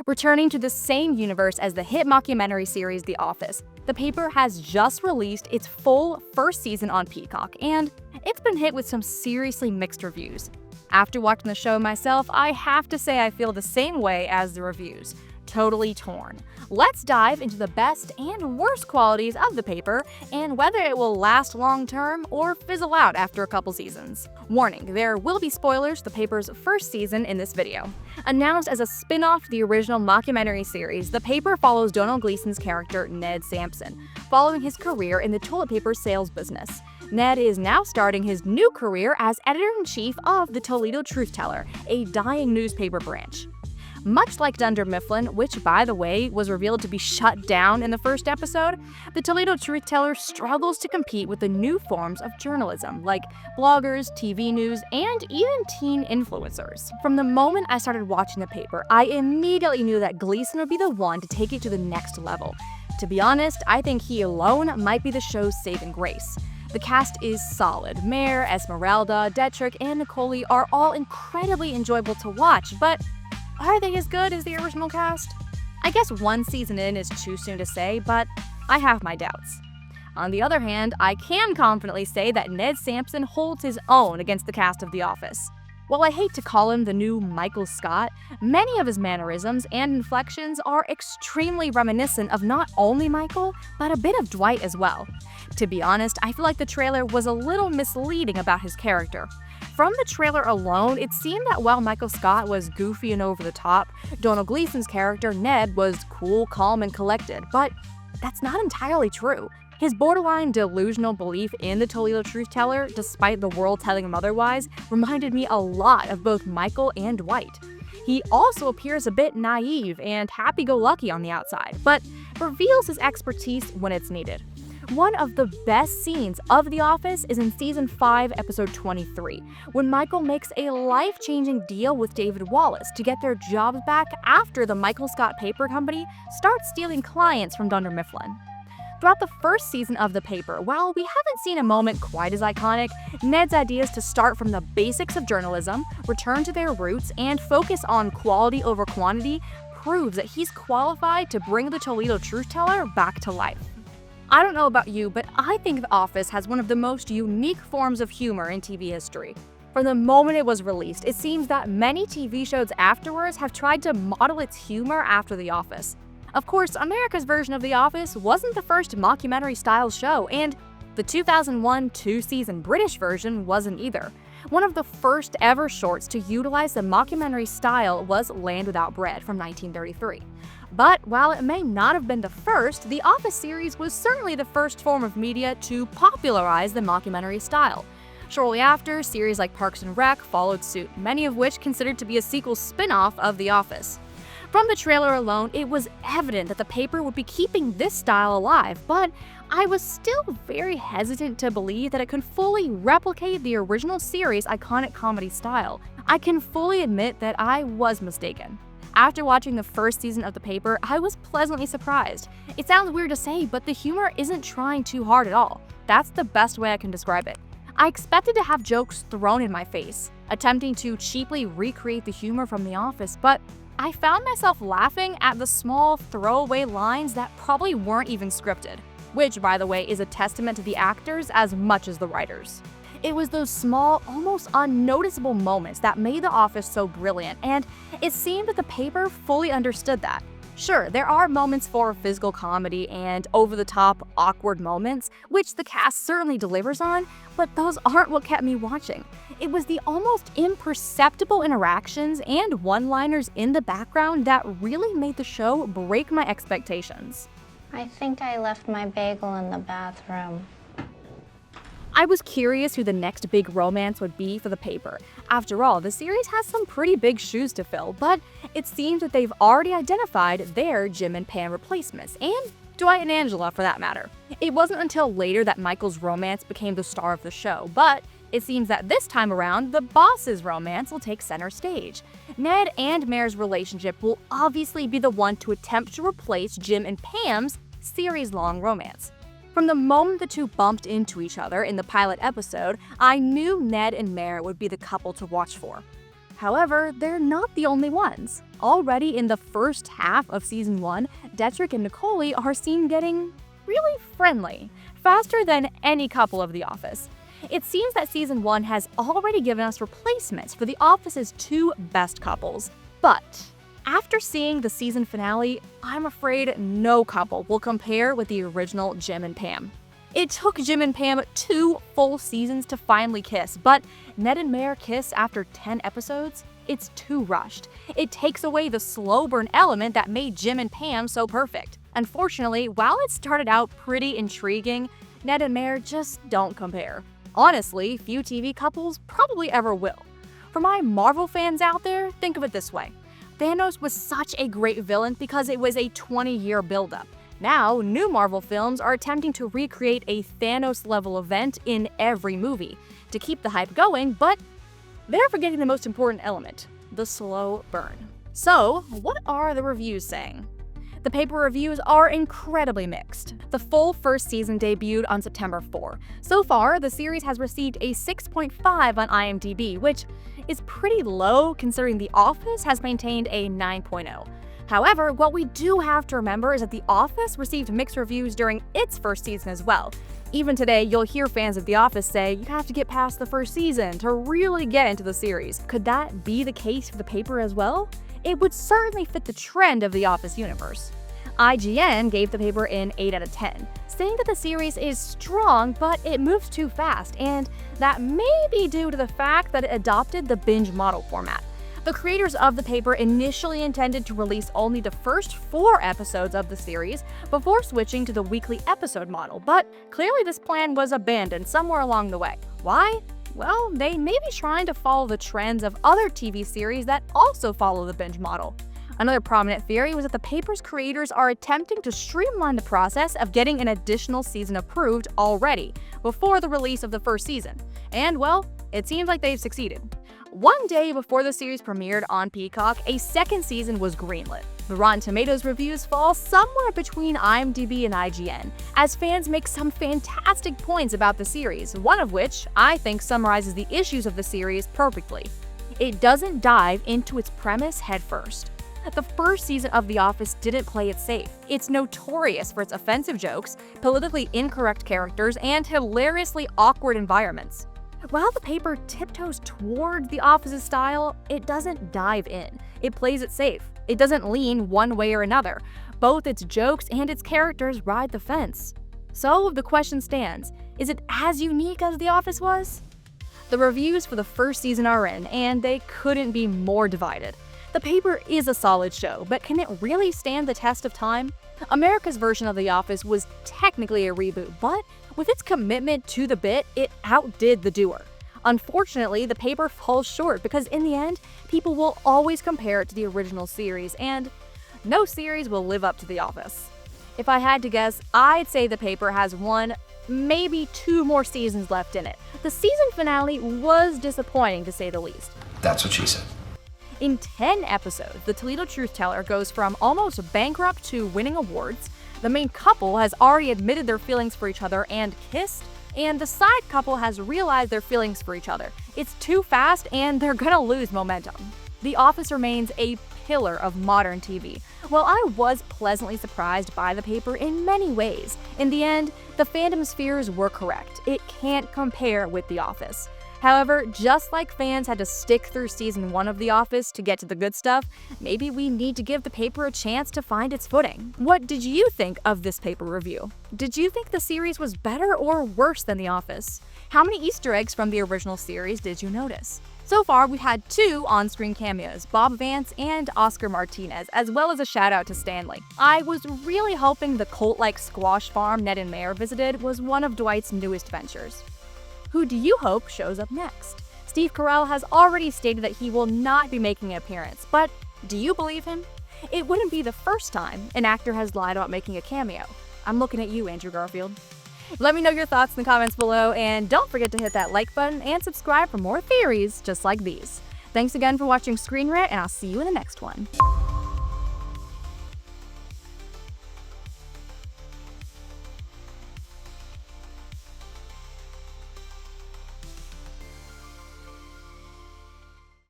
Returning to the same universe as the hit mockumentary series The Office, the paper has just released its full first season on Peacock, and it's been hit with some seriously mixed reviews. After watching the show myself, I have to say I feel the same way as the reviews. Totally torn. Let's dive into the best and worst qualities of the paper and whether it will last long term or fizzle out after a couple seasons. Warning, there will be spoilers for the paper's first season in this video. Announced as a spin-off to the original mockumentary series, the paper follows Donald Gleeson's character Ned Sampson, following his career in the toilet paper sales business. Ned is now starting his new career as editor-in-chief of the Toledo Truth Teller, a dying newspaper branch. Much like Dunder Mifflin, which by the way was revealed to be shut down in the first episode, the Toledo Truth Teller struggles to compete with the new forms of journalism like bloggers, TV news, and even teen influencers. From the moment I started watching the paper, I immediately knew that Gleeson would be the one to take it to the next level. To be honest, I think he alone might be the show's saving grace. The cast is solid. Mare, Esmeralda, Detrick, and Nicole are all incredibly enjoyable to watch, but are they as good as the original cast? I guess one season in is too soon to say, but I have my doubts. On the other hand, I can confidently say that Ned Sampson holds his own against the cast of The Office. While I hate to call him the new Michael Scott, many of his mannerisms and inflections are extremely reminiscent of not only Michael, but a bit of Dwight as well. To be honest, I feel like the trailer was a little misleading about his character. From the trailer alone, it seemed that while Michael Scott was goofy and over the top, Donald Gleeson's character, Ned, was cool, calm, and collected. But that's not entirely true. His borderline delusional belief in the Toledo Truth Teller, despite the world telling him otherwise, reminded me a lot of both Michael and Dwight. He also appears a bit naive and happy-go-lucky on the outside, but reveals his expertise when it's needed. One of the best scenes of The Office is in Season 5, Episode 23, when Michael makes a life-changing deal with David Wallace to get their jobs back after the Michael Scott Paper Company starts stealing clients from Dunder Mifflin. Throughout the first season of the paper, while we haven't seen a moment quite as iconic, Ned's ideas to start from the basics of journalism, return to their roots, and focus on quality over quantity proves that he's qualified to bring the Toledo Truth Teller back to life. I don't know about you, but I think The Office has one of the most unique forms of humor in TV history. From the moment it was released, it seems that many TV shows afterwards have tried to model its humor after The Office. Of course, America's version of The Office wasn't the first mockumentary-style show, and the 2001 two-season British version wasn't either. One of the first ever shorts to utilize the mockumentary style was Land Without Bread from 1933. But while it may not have been the first, The Office series was certainly the first form of media to popularize the mockumentary style. Shortly after, series like Parks and Rec followed suit, many of which considered to be a sequel spin-off of The Office. From the trailer alone, it was evident that the paper would be keeping this style alive, but I was still very hesitant to believe that it could fully replicate the original series' iconic comedy style. I can fully admit that I was mistaken. After watching the first season of the paper, I was pleasantly surprised. It sounds weird to say, but the humor isn't trying too hard at all. That's the best way I can describe it. I expected to have jokes thrown in my face, attempting to cheaply recreate the humor from The Office, but I found myself laughing at the small throwaway lines that probably weren't even scripted, which, by the way, is a testament to the actors as much as the writers. It was those small, almost unnoticeable moments that made The Office so brilliant, and it seemed that the paper fully understood that. Sure, there are moments for physical comedy and over-the-top, awkward moments, which the cast certainly delivers on, but those aren't what kept me watching. It was the almost imperceptible interactions and one-liners in the background that really made the show break my expectations. I think I left my bagel in the bathroom. I was curious who the next big romance would be for the paper. After all, the series has some pretty big shoes to fill, but it seems that they've already identified their Jim and Pam replacements, and Dwight and Angela for that matter. It wasn't until later that Michael's romance became the star of the show, but it seems that this time around, the boss's romance will take center stage. Ned and Mare's relationship will obviously be the one to attempt to replace Jim and Pam's series-long romance. From the moment the two bumped into each other in the pilot episode, I knew Ned and Mare would be the couple to watch for. However, they're not the only ones. Already in the first half of season 1, Detrick and Nicole are seen getting really friendly, faster than any couple of The Office. It seems that season 1 has already given us replacements for The Office's two best couples. But after seeing the season finale, I'm afraid no couple will compare with the original Jim and Pam. It took Jim and Pam 2 full seasons to finally kiss, but Ned and Mare kiss after 10 episodes? It's too rushed. It takes away the slow burn element that made Jim and Pam so perfect. Unfortunately, while it started out pretty intriguing, Ned and Mare just don't compare. Honestly, few TV couples probably ever will. For my Marvel fans out there, think of it this way. Thanos was such a great villain because it was a 20-year buildup. Now, new Marvel films are attempting to recreate a Thanos-level event in every movie to keep the hype going, but they're forgetting the most important element, the slow burn. So, what are the reviews saying? The paper reviews are incredibly mixed. The full first season debuted on September 4. So far, the series has received a 6.5 on IMDb, which is pretty low considering The Office has maintained a 9.0. However, what we do have to remember is that The Office received mixed reviews during its first season as well. Even today, you'll hear fans of The Office say you have to get past the first season to really get into the series. Could that be the case for the paper as well? It would certainly fit the trend of The Office universe. IGN gave the paper an 8 out of 10, saying that the series is strong, but it moves too fast, and that may be due to the fact that it adopted the binge model format. The creators of the paper initially intended to release only the first 4 episodes of the series before switching to the weekly episode model, but clearly this plan was abandoned somewhere along the way. Why? Well, they may be trying to follow the trends of other TV series that also follow the binge model. Another prominent theory was that the paper's creators are attempting to streamline the process of getting an additional season approved already, before the release of the first season. And well, it seems like they've succeeded. One day before the series premiered on Peacock, a second season was greenlit. The Rotten Tomatoes reviews fall somewhere between IMDb and IGN, as fans make some fantastic points about the series, one of which I think summarizes the issues of the series perfectly. It doesn't dive into its premise headfirst. The first season of The Office didn't play it safe. It's notorious for its offensive jokes, politically incorrect characters, and hilariously awkward environments. While the paper tiptoes toward The Office's style, it doesn't dive in. It plays it safe. It doesn't lean one way or another. Both its jokes and its characters ride the fence. So the question stands, is it as unique as The Office was? The reviews for the first season are in, and they couldn't be more divided. The paper is a solid show, but can it really stand the test of time? America's version of The Office was technically a reboot, but with its commitment to the bit, it outdid the doer. Unfortunately, the paper falls short because in the end, people will always compare it to the original series, and no series will live up to The Office. If I had to guess, I'd say the paper has 1, maybe 2 more seasons left in it. The season finale was disappointing to say the least. That's what she said. In 10 episodes, the Toledo Truth Teller goes from almost bankrupt to winning awards, the main couple has already admitted their feelings for each other and kissed, and the side couple has realized their feelings for each other. It's too fast and they're gonna lose momentum. The Office remains a pillar of modern TV. While I was pleasantly surprised by the paper in many ways, in the end, the fandom's fears were correct. It can't compare with The Office. However, just like fans had to stick through season 1 of The Office to get to the good stuff, maybe we need to give the paper a chance to find its footing. What did you think of this paper review? Did you think the series was better or worse than The Office? How many Easter eggs from the original series did you notice? So far, we've had 2 on-screen cameos, Bob Vance and Oscar Martinez, as well as a shout-out to Stanley. I was really hoping the cult-like squash farm Ned and Mare visited was one of Dwight's newest ventures. Who do you hope shows up next? Steve Carell has already stated that he will not be making an appearance, but do you believe him? It wouldn't be the first time an actor has lied about making a cameo. I'm looking at you, Andrew Garfield. Let me know your thoughts in the comments below, and don't forget to hit that like button and subscribe for more theories just like these. Thanks again for watching ScreenRant, and I'll see you in the next one.